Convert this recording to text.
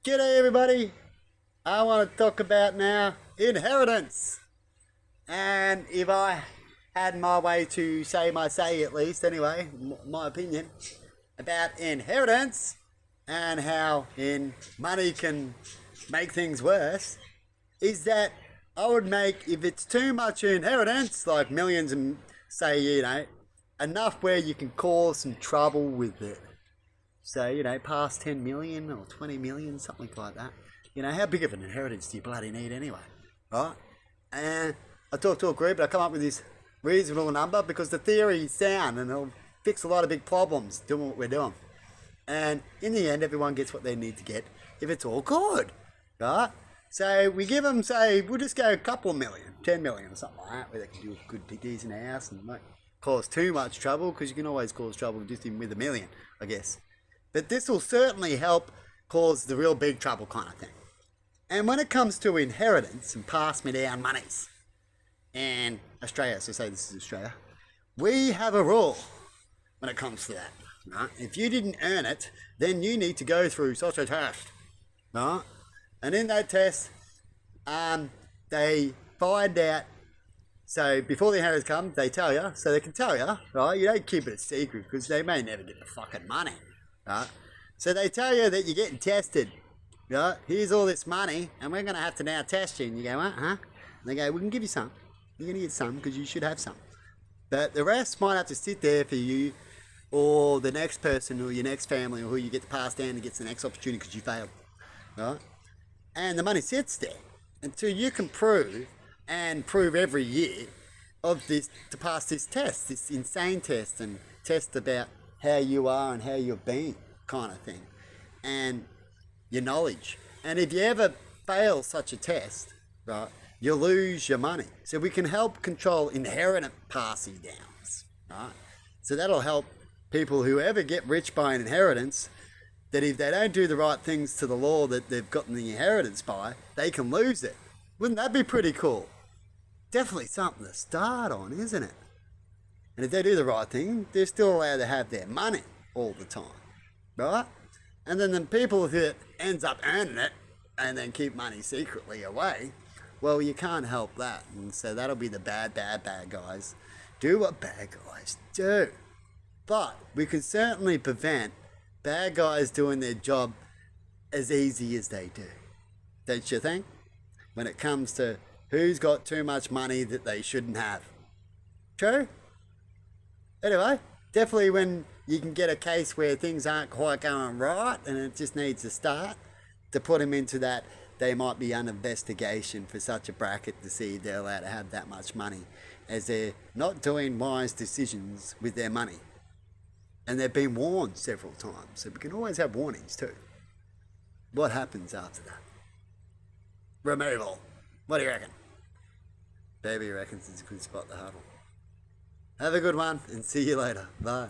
G'day everybody! I want to talk about now inheritance. And if I had my way to say my say, at least anyway, my opinion about inheritance and how money can make things worse, is that I would make, if it's too much inheritance, like millions and say, enough where you can cause some trouble with it. So, past 10 million or 20 million, something like that. How big of an inheritance do you bloody need anyway? Right? And I talked to a group and I come up with this reasonable number because the theory is sound and it'll fix a lot of big problems doing what we're doing. And in the end, everyone gets what they need to get if it's all good. Right? So we give them, say, we'll just go a couple million, 10 million or something like that, where they can do a good decent house and won't cause too much trouble, because you can always cause trouble just even with a million, I guess. But this will certainly help cause the real big trouble kind of thing. And when it comes to inheritance and pass me down monies, and Australia, so say this is Australia, we have a rule when it comes to that. Right? If you didn't earn it, then you need to go through such a test. Right? And in that test, they find out. So before the inheritance comes, they tell you, so they can tell you, right? You don't keep it a secret because they may never get the fucking money. Right? So they tell you that you're getting tested. Right? Here's all this money, and we're going to have to now test you. And you go, huh? And they go, we can give you some. You're going to get some because you should have some. But the rest might have to sit there for you or the next person or your next family or who you get to pass down and gets the next opportunity because you failed. Right? And the money sits there until you can prove every year of this to pass this test, this insane test, and test about how you are and how you've been kind of thing, and your knowledge. And if you ever fail such a test, right, you lose your money. So we can help control inheritance passing downs, right? So that'll help people who ever get rich by an inheritance, that if they don't do the right things to the law that they've gotten the inheritance by, they can lose it. Wouldn't that be pretty cool? Definitely something to start on, isn't it? And if they do the right thing, they're still allowed to have their money all the time, right? And then the people who ends up earning it and then keep money secretly away, well, you can't help that. And so that'll be the bad guys. Do what bad guys do. But we can certainly prevent bad guys doing their job as easy as they do. Don't you think? When it comes to who's got too much money that they shouldn't have. True? Anyway, definitely when you can get a case where things aren't quite going right and it just needs to start, to put them into that, they might be under investigation for such a bracket to see if they're allowed to have that much money, as they're not doing wise decisions with their money. And they've been warned several times, so we can always have warnings too. What happens after that? Removal. What do you reckon? Baby reckons it's a good spot to huddle. Have a good one and see you later. Bye.